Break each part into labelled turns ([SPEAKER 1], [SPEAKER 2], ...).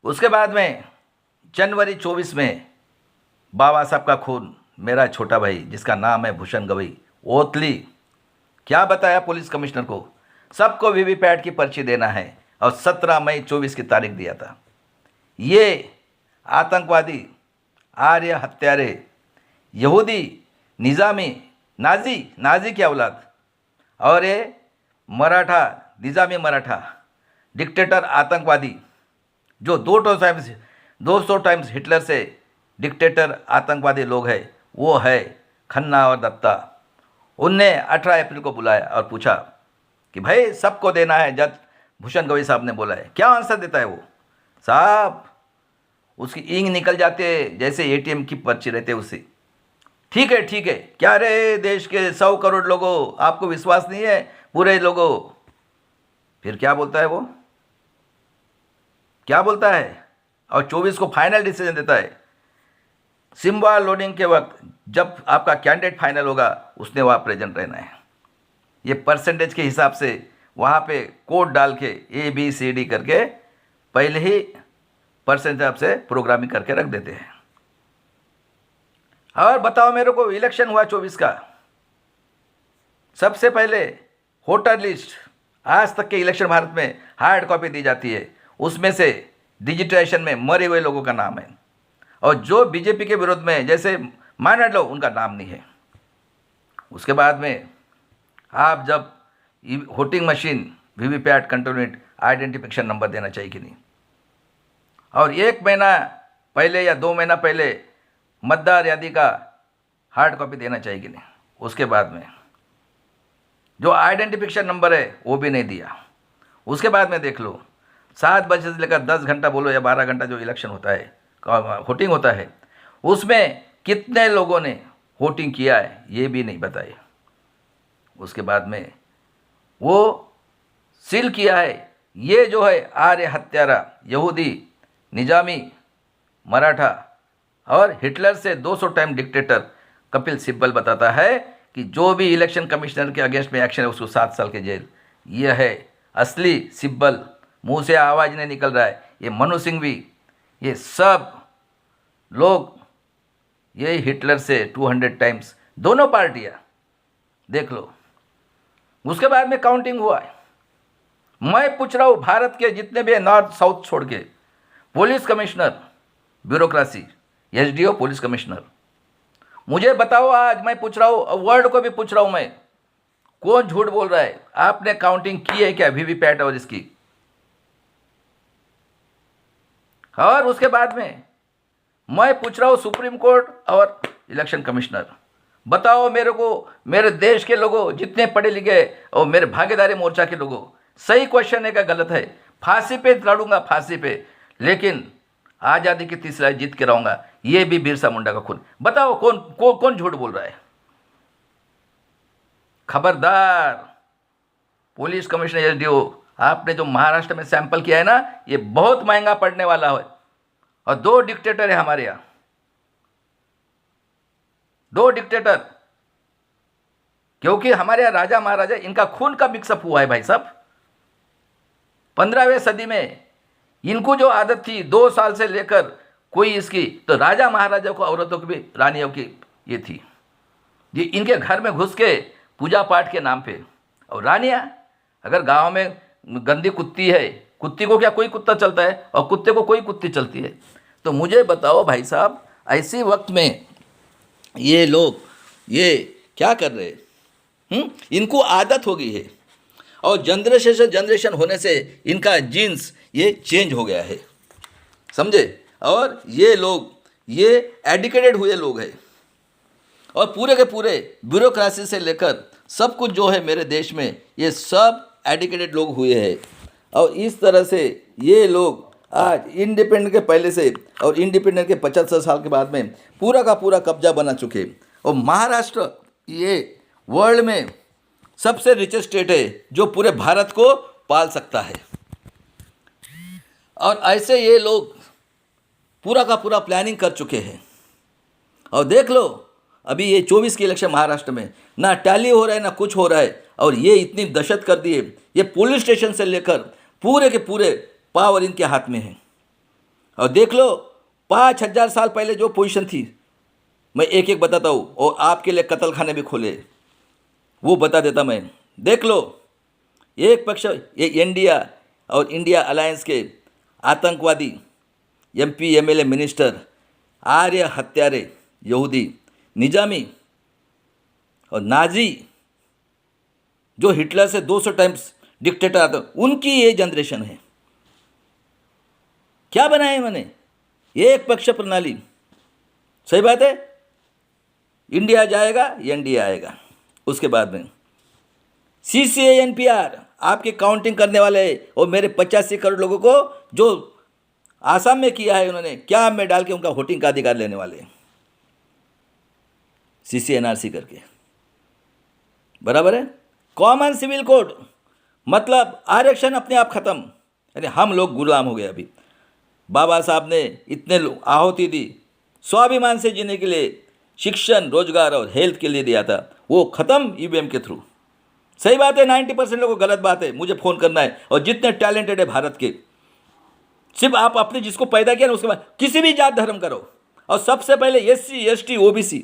[SPEAKER 1] उसके बाद में जनवरी 24 में बाबा साहब का खून, मेरा छोटा भाई जिसका नाम है भूषण गवई ओतली, क्या बताया पुलिस कमिश्नर को, सबको वीवीपैट की पर्ची देना है और 17 मई 24 की तारीख दिया था। ये आतंकवादी, आर्य हत्यारे, यहूदी, निज़ामी, नाजी की औलाद और ये मराठा, निज़ामी मराठा डिक्टेटर आतंकवादी जो 200 टाइम्स हिटलर से डिक्टेटर आतंकवादी लोग हैं, वो है खन्ना और दत्ता। उनने 18 अप्रैल को बुलाया और पूछा कि भाई सबको देना है। जज भूषण गवई साहब ने बोला है, क्या आंसर देता है वो साहब, उसकी इंक निकल जाते जैसे एटीएम की पर्ची रहते उससे। ठीक है, क्या रे देश के 100 करोड़ लोगों, आपको विश्वास नहीं है पूरे लोगों? फिर क्या बोलता है वो, क्या बोलता है? और 24 को फाइनल डिसीजन देता है। सिम्बा लोडिंग के वक्त जब आपका कैंडिडेट फाइनल होगा, उसने वहाँ प्रेजेंट रहना है। ये परसेंटेज के हिसाब से वहाँ पे कोड डाल के ABCD करके पहले ही परसेंटेज से प्रोग्रामिंग करके रख देते हैं। और बताओ मेरे को, इलेक्शन हुआ 24 का, सबसे पहले वोटर लिस्ट, आज तक के इलेक्शन भारत में हार्ड कॉपी दी जाती है, उसमें से डिजिटाइजेशन में मरे हुए लोगों का नाम है, और जो बीजेपी के विरोध में जैसे माइनर लोग, उनका नाम नहीं है। उसके बाद में आप जब voting machine VVPAT control identification number देना चाहिए कि नहीं, और 1 महीना पहले या 2 महीना पहले मतदार यादी का हार्ड कॉपी देना चाहिए कि नहीं। उसके बाद में जो आइडेंटिफिकेशन नंबर है वो भी नहीं दिया। उसके बाद में देख लो, 7 बजे से लेकर 10 घंटा बोलो या 12 घंटा जो इलेक्शन होता है, वोटिंग होता है, उसमें कितने लोगों ने वोटिंग किया है ये भी नहीं बताए। उसके बाद में वो सील किया है, ये जो है आर्य हत्यारा, यहूदी, निजामी, मराठा और हिटलर से 200 टाइम डिक्टेटर कपिल सिब्बल बताता है कि जो भी इलेक्शन कमिश्नर के अगेंस्ट में एक्शन है उसको 7 साल के जेल। यह है असली सिब्बल, मुंह से आवाज़ नहीं निकल रहा है। ये मनु सिंघवी, ये सब लोग यही हिटलर से 200 टाइम्स, दोनों पार्टियां देख लो। उसके बाद में काउंटिंग हुआ है। मैं पूछ रहा हूँ, भारत के जितने भी नॉर्थ साउथ छोड़ के police commissioner, bureaucracy, SDO police commissioner, मुझे बताओ, आज मैं पूछ रहा हूँ, वर्ल्ड को भी पूछ रहा हूँ मैं, कौन झूठ बोल रहा है? आपने काउंटिंग की है क्या वीवीपैट और इसकी? और उसके बाद में मैं पूछ रहा हूँ सुप्रीम कोर्ट और इलेक्शन कमिश्नर, बताओ मेरे को, मेरे देश के लोगों, जितने पढ़े लिखे और मेरे भागीदारी मोर्चा के लोगों, सही क्वेश्चन है क्या गलत है? फांसी पे लड़ूंगा, फांसी पे, लेकिन आज़ादी की 30 लड़ाई जीत के रहूंगा। ये भी बिरसा मुंडा का खून। बताओ कौन झूठ बोल रहा है? खबरदार पुलिस कमिश्नर, SDO, आपने जो महाराष्ट्र में सैंपल किया है ना, ये बहुत महंगा पड़ने वाला है। और 2 डिक्टेटर है हमारे यहाँ, 2 डिक्टेटर, क्योंकि हमारे यहाँ राजा महाराजा, इनका खून का मिक्सअप हुआ है भाई साहब। 15वीं सदी में इनको जो आदत थी 2 साल से लेकर कोई इसकी, तो राजा महाराजा को औरतों की भी, रानियों की ये थी, ये इनके घर में घुस के पूजा पाठ के नाम पे। और रानियाँ, अगर गांव में गंदी कुत्ती है, कुत्ती को क्या कोई कुत्ता चलता है, और कुत्ते को कोई कुत्ती चलती है? तो मुझे बताओ भाई साहब, ऐसे वक्त में ये लोग ये क्या कर रहे हैं? इनको आदत हो गई है, और जनरेशन से जनरेशन होने से इनका जीन्स ये चेंज हो गया है, समझे? और ये लोग ये एडुकेटेड हुए लोग हैं, और पूरे के पूरे ब्यूरोक्रेसी से लेकर सब कुछ जो है मेरे देश में, ये सब एडुकेटेड लोग हुए हैं। और इस तरह से ये लोग आज इंडिपेंडेंट के पहले से और इंडिपेंडेंट के 75 साल के बाद में पूरा का पूरा कब्जा बना चुके। और महाराष्ट्र ये वर्ल्ड में सबसे रिचेस्ट स्टेट है जो पूरे भारत को पाल सकता है। और ऐसे ये लोग पूरा का पूरा प्लानिंग कर चुके हैं। और देख लो, अभी ये 24 की इलेक्शन महाराष्ट्र में ना टैली हो रहा है ना कुछ हो रहा है, और ये इतनी दहशत कर दी है। ये पुलिस स्टेशन से लेकर पूरे के पूरे पावर इनके हाथ में है। और देख लो 5,000 साल पहले जो पोजीशन थी, मैं एक एक बताता हूँ, और आपके लिए कत्ल खाने भी खोले वो बता देता मैं। देख लो, एक पक्ष ये इंडिया और इंडिया अलायंस के आतंकवादी एमपी एमएलए मिनिस्टर, आर्य हत्यारे यहूदी, निजामी और नाजी जो हिटलर से 200 टाइम्स डिक्टेटर आता, उनकी ये जनरेशन है। क्या बनाया इन्होंने? एक पक्ष प्रणाली। सही बात है, इंडिया जाएगा एनडीए आएगा। उसके बाद में CCANPR आपके काउंटिंग करने वाले और मेरे 85 करोड़ लोगों को जो आसाम में किया है उन्होंने, क्या में डाल के उनका वोटिंग का अधिकार लेने वाले हैं, CCNRC करके। बराबर है। कॉमन सिविल कोड मतलब आरक्षण अपने आप खत्म, यानी हम लोग गुलाम हो गए। अभी बाबा साहब ने इतने आहुति दी, स्वाभिमान से जीने के लिए, शिक्षण, रोजगार और हेल्थ के लिए दिया था, वो खत्म ईवीएम के थ्रू। सही बात है, 90% लोगों को गलत बात है, मुझे फ़ोन करना है। और जितने टैलेंटेड है भारत के, सिर्फ आप अपने जिसको पैदा किया ना, उसके बाद किसी भी जात धर्म करो, और सबसे पहले SC ST OBC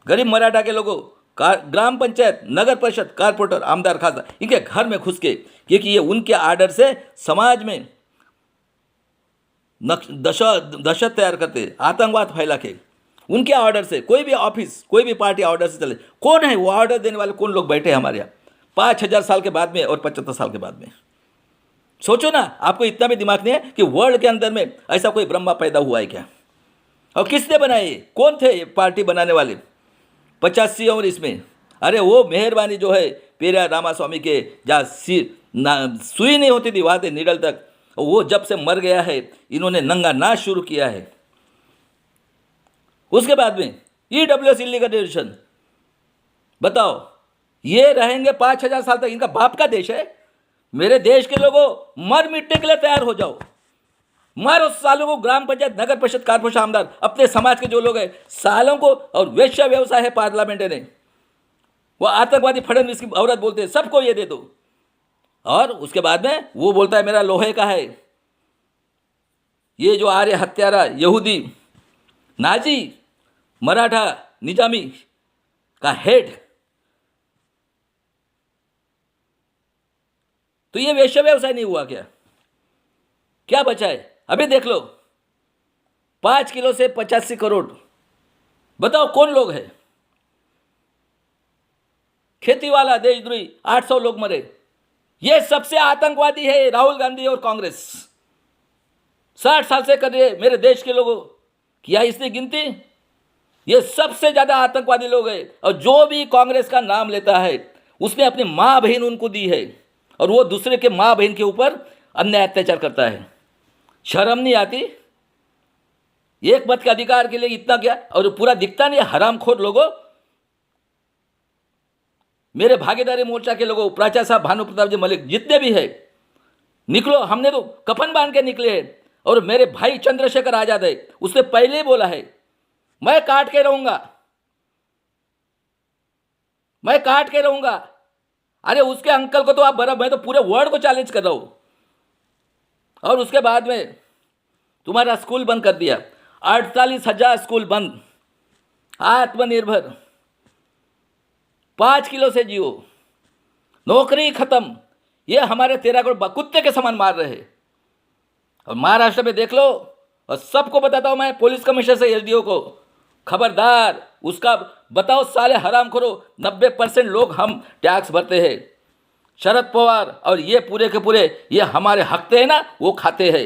[SPEAKER 1] गरीब मराठा के लोगों, ग्राम पंचायत, नगर परिषद, कारपोरेटर, आमदार, खासदार, इनके घर में घुस के, क्योंकि ये उनके आर्डर से समाज में दहशत तैयार करते, आतंकवाद फैला के, उनके ऑर्डर से, कोई भी ऑफिस, कोई भी पार्टी ऑर्डर से चले। कौन है वो ऑर्डर देने वाले? कौन लोग बैठे हैं हमारे यहाँ 5,000 साल के बाद में और 75 साल के बाद में? सोचो ना, आपको इतना भी दिमाग नहीं है कि वर्ल्ड के अंदर में ऐसा कोई ब्रह्मा पैदा हुआ है क्या? और किसने बनाए ये? कौन थे ये पार्टी बनाने वाले? 85 और इसमें, अरे वो मेहरबानी जो है पेरियार रामास्वामी के, जहाँ सुई नहीं होती थी वहाँ से निडल तक, वो जब से मर गया है, इन्होंने नंगा नाच शुरू किया है। उसके बाद में EWS इलीगल डिविजन, बताओ, ये रहेंगे 5,000 साल तक। इनका बाप का देश है। मेरे देश के लोगों, मर मिटने के लिए तैयार हो जाओ, मारो सालों को। ग्राम पंचायत, नगर परिषद, कारपोरेशन, आमदार, अपने समाज के जो लोग हैं सालों को, और वेश्या व्यवसाय है पार्लियामेंट ने, वो आतंकवादी फडणवीस की औरत बोलते हैं, सबको ये दे दो। और उसके बाद में वो बोलता है मेरा लोहे का है। ये जो आर्य हत्यारा यहूदी, नाजी, मराठा, निजामी का हेड, तो ये वेश्या व्यवसाय नहीं हुआ क्या? क्या बचा है? अभी देख लो, 5 किलो से 85 करोड़, बताओ कौन लोग हैं? खेती वाला देशद्रोही, 800 लोग मरे। ये सबसे आतंकवादी है राहुल गांधी और कांग्रेस। 60 साल से कर रहे हैं मेरे देश के लोगों, किया इसने गिनती? ये सबसे ज्यादा आतंकवादी लोग हैं। और जो भी कांग्रेस का नाम लेता है, उसने अपनी माँ बहन उनको दी है, और वो दूसरे के माँ बहन के ऊपर अन्याय अत्याचार करता है। शर्म नहीं आती? एक मत के अधिकार के लिए इतना क्या? और पूरा दिखता नहीं? हरामखोर लोगों, मेरे भागीदारी मोर्चा के लोगों, प्राचार्य साहब, भानु प्रताप जी मलिक, जितने भी है, निकलो। हमने तो कफन बांध के निकले हैं। और मेरे भाई चंद्रशेखर आजाद है, उसने पहले ही बोला है, मैं काट के रहूंगा, मैं काट के रहूंगा। अरे उसके अंकल को तो आप बराबर, मैं तो पूरे वर्ल्ड को चैलेंज कर रहा हूं। और उसके बाद में तुम्हारा स्कूल बंद कर दिया, 48,000 स्कूल बंद। आत्मनिर्भर, 5 किलो से जियो, नौकरी खत्म। ये हमारे 13 करोड़ कुत्ते के समान मार रहे हैं। और महाराष्ट्र में देख लो, और सबको बताता हूं मैं, पुलिस कमिश्नर से SDO को, खबरदार उसका बताओ, साले हराम करो। 90% लोग हम टैक्स भरते हैं। शरद पवार और ये पूरे के पूरे, ये हमारे हकते हैं ना, वो खाते हैं।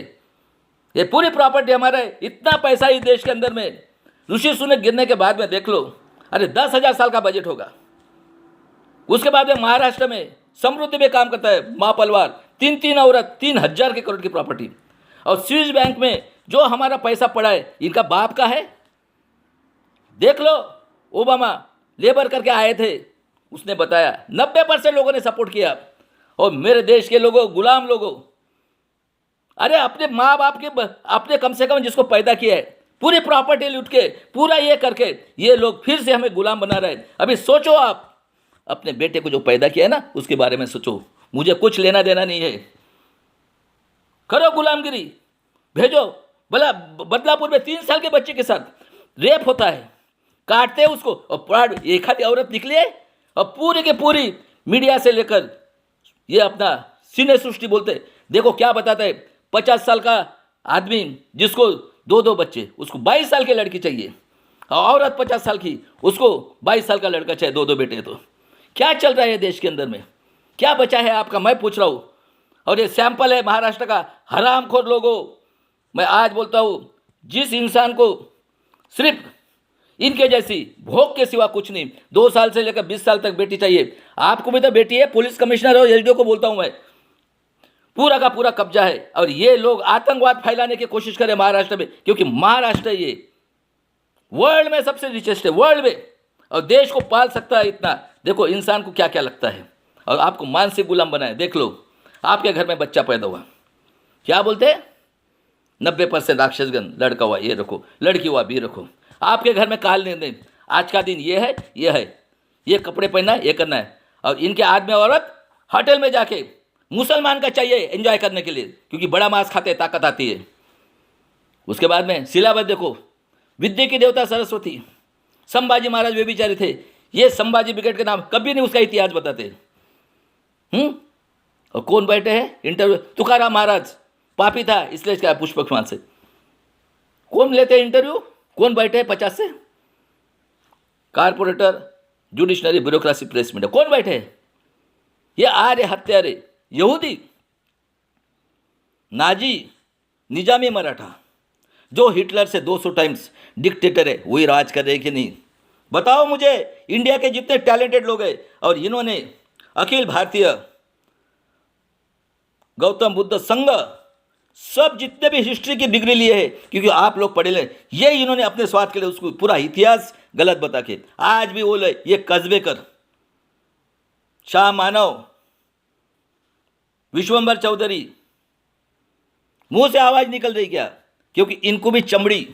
[SPEAKER 1] ये पूरी प्रॉपर्टी हमारा है। इतना पैसा इस देश के अंदर में, ऋषि सुनक गिरने के बाद में देख लो, अरे 10,000 साल का बजट होगा। उसके बाद में महाराष्ट्र में समृद्धि में काम करता है माँ पलवार, 3 औरत, 3,000 के करोड़ की प्रॉपर्टी। और स्विस बैंक में जो हमारा पैसा पड़ा है, इनका बाप का है। देख लो, ओबामा लेबर करके आए थे, उसने बताया 90% लोगों ने सपोर्ट किया। और मेरे देश के लोगों, गुलाम लोगों, अरे अपने माँ बाप के, अपने कम से कम जिसको पैदा किया है, पूरी प्रॉपर्टी लूट के, पूरा ये करके, ये लोग फिर से हमें गुलाम बना रहे हैं। अभी सोचो, आप अपने बेटे को जो पैदा किया है ना, उसके बारे में सोचो। मुझे कुछ लेना देना नहीं है। करो गुलामगिरी, भेजो
[SPEAKER 2] भला बदलापुर में 3 साल के बच्चे के साथ रेप होता है, काटते हैं उसको, और एक आधी औरत निकली है और पूरी की पूरी मीडिया से लेकर ये अपना सिने सृष्टि बोलते, देखो क्या बताता है। 50 साल का आदमी जिसको 2 बच्चे, उसको 22 साल की लड़की चाहिए, और औरत 50 साल की, उसको 22 साल का लड़का चाहिए, 2 बेटे। तो क्या चल रहा है देश के अंदर में, क्या बचा है आपका, मैं पूछ रहा हूँ। और ये सैंपल है महाराष्ट्र का। हरामखोर लोगों, मैं आज बोलता हूँ, जिस इंसान को सिर्फ इनके जैसी भोग के सिवा कुछ नहीं, 2 साल से लेकर 20 साल तक बेटी चाहिए। आपको भी तो बेटी है, पुलिस कमिश्नर और एलडीओ को बोलता हूं मैं, पूरा का पूरा कब्जा है। और ये लोग आतंकवाद फैलाने की कोशिश करें महाराष्ट्र में, क्योंकि महाराष्ट्र ये वर्ल्ड में सबसे रिचेस्ट है, वर्ल्ड में, और देश को पाल सकता है इतना। देखो इंसान को क्या क्या लगता है, और आपको मानसिक गुलाम बनाए। देख लो, आपके घर में बच्चा पैदा हुआ, क्या बोलते हैं, 90% राक्षसगण, लड़का हुआ ये रखो, लड़की हुआ भी रखो। आपके घर में काल नहीं, आज का दिन ये है, ये कपड़े पहनना है, ये करना है। और इनके आदमी औरत होटल में जाके मुसलमान का चाहिए एंजॉय करने के लिए, क्योंकि बड़ा मांस खाते हैं, ताकत आती है। उसके बाद में सिलावट देखो, विद्या की देवता सरस्वती, संभाजी महाराज वे बेचारे थे। ये संभाजी ब्रिगेड के नाम कभी नहीं उसका इतिहास बताते। और कौन बैठे हैं इंटरव्यू, तुकाराम महाराज पापी था इसलिए क्या पुष्पकमान से कौन लेते हैं इंटरव्यू, कौन बैठे हैं 50 से, कारपोरेटर, जुडिशनरी, ब्यूरोक्रेसी, प्रेस मीडिया, कौन बैठे हैं? ये आर्य हत्यारे, यहूदी, नाजी, निजामी मराठा, जो हिटलर से 200 टाइम्स डिक्टेटर है, वही राज कर रहे कि नहीं? बताओ मुझे। इंडिया के जितने टैलेंटेड लोग हैं, और इन्होंने अखिल भारतीय गौतम बुद्ध संघ, सब जितने भी हिस्ट्री की डिग्री लिए है, क्योंकि आप लोग पढ़े ले, ये इन्होंने अपने स्वार्थ के लिए उसको पूरा इतिहास गलत बता के आज भी बोले। ये कस्बेकर, शाह मानव, विश्वंभर चौधरी, मुंह से आवाज निकल रही क्या? क्योंकि इनको भी चमड़ी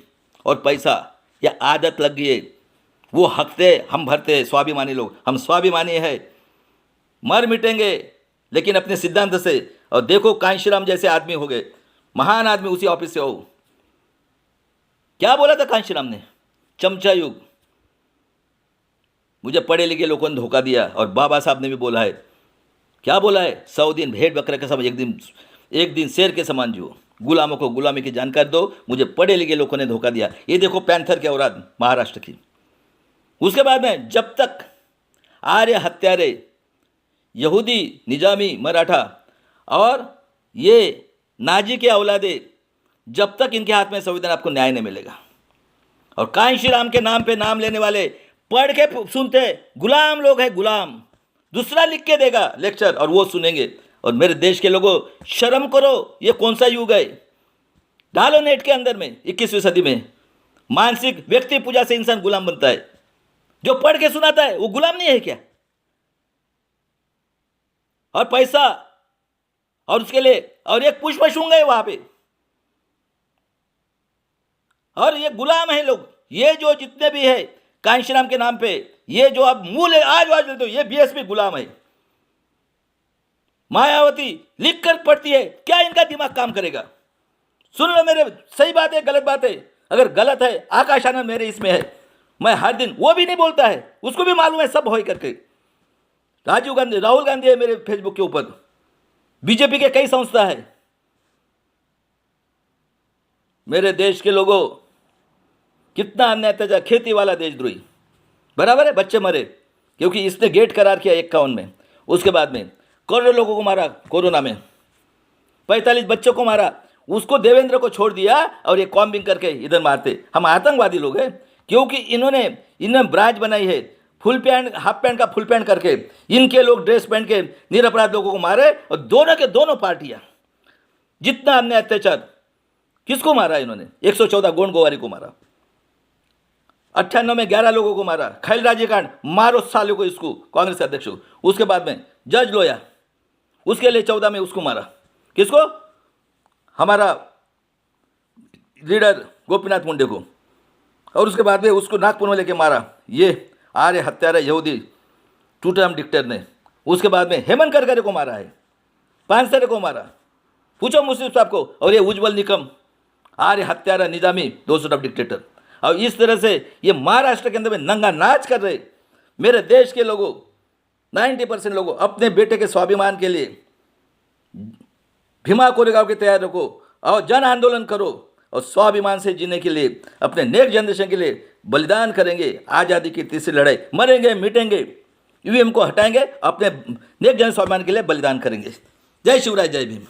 [SPEAKER 2] और पैसा या आदत लग गई है। वो हकते, हम भरते, स्वाभिमानी लोग, हम स्वाभिमानी है, मर मिटेंगे लेकिन अपने सिद्धांत से। और देखो कांशीराम जैसे आदमी हो गए, महान आदमी, उसी ऑफिस से हो। क्या बोला था कांशीराम ने? चमचा युग। मुझे पढ़े लिखे लोगों ने धोखा दिया, और बाबा साहब ने भी बोला है। क्या बोला है? 100 दिन भेड़ बकरे के समान, एक दिन शेर के समान जियो, गुलामों को गुलामी की जानकारी दो। मुझे पढ़े लिखे लोगों ने धोखा दिया। ये देखो पैंथर की औलाद महाराष्ट्र की। उसके बाद में जब तक आर्य हत्यारे, यहूदी, निजामी, मराठा और ये नाजी के औलादे, जब तक इनके हाथ में संविधान, आपको न्याय नहीं मिलेगा। और कांशीराम के नाम पे नाम लेने वाले पढ़ के सुनते गुलाम लोग हैं, गुलाम। दूसरा लिख के देगा लेक्चर और वो सुनेंगे। और मेरे देश के लोगों, शर्म करो, ये कौन सा युग है? डालो नेट के अंदर में, 21वीं सदी में मानसिक व्यक्ति पूजा से इंसान गुलाम बनता है। जो पढ़ के सुनाता है वो गुलाम नहीं है क्या? और पैसा, और उसके लिए, और एक पुष्प शुंग है वहां पे, और ये गुलाम है लोग। ये जो जितने भी है कांशीराम के नाम पे, ये जो अब मूल है, आज लेते हो, ये बीएसपी गुलाम है। मायावती लिख कर पढ़ती है, क्या इनका दिमाग काम करेगा? सुन लो मेरे, सही बात है, गलत बात है। अगर गलत है, आकाश आनंद मेरे इसमें है, मैं हर दिन, वो भी नहीं बोलता है, उसको भी मालूम है सब हो करके। राजीव गांधी, राहुल गांधी है मेरे फेसबुक के ऊपर, बीजेपी के कई संस्था है। मेरे देश के लोगों, कितना अन्याय अत्याचार, खेती वाला देशद्रोही, बराबर है, बच्चे मरे क्योंकि इसने गेट करार किया 51 में। उसके बाद में करोड़ों लोगों को मारा कोरोना में, 45 बच्चों को मारा, उसको देवेंद्र को छोड़ दिया, और ये कॉम्बिंग करके इधर मारते। हम आतंकवादी लोग हैं क्योंकि इन्होंने ब्रांच बनाई है, फुल पैंट, हाफ पैंट का फुल पैंट करके इनके लोग ड्रेस पहन के निरपराध लोगों को मारे। और दोनों के दोनों पार्टियां, जितना अन्याय अत्याचार, किसको मारा इन्होंने? 114 गोंड गोवारी को मारा, 98 में 11 लोगों को मारा, खैल राजी कांड, मारो सालों को, इसको कांग्रेस अध्यक्ष को। उसके बाद में जज लोया, उसके लिए 14 में उसको मारा। किसको? हमारा लीडर गोपीनाथ मुंडे को। और उसके बाद में उसको नागपुर में लेके मारा, ये आर्य हत्यारा यहूदी टू टर्म डिक्टेटर ने। उसके बाद में हेमंत करकरे को मारा है, पानसरे को मारा, पूछो मुस्लिम साहब को। और ये उज्जवल निकम, आर्य हत्यारा निजामी, दोस्त ऑफ डिक्टेटर। और इस तरह से ये महाराष्ट्र के अंदर में नंगा नाच कर रहे मेरे देश के लोगों, 90% लोगों अपने बेटे के स्वाभिमान के लिए भीमा कोरेगांव की तैयारी रखो और जन आंदोलन करो और स्वाभिमान से जीने के लिए अपने नेक्स्ट जनरेशन के लिए बलिदान करेंगे। आज़ादी की तीसरी लड़ाई, मरेंगे मिटेंगे, ईवीएम को हटाएंगे, अपने नेक्स्ट जन स्वाभिमान के लिए बलिदान करेंगे। जय शिवराज, जय भीम।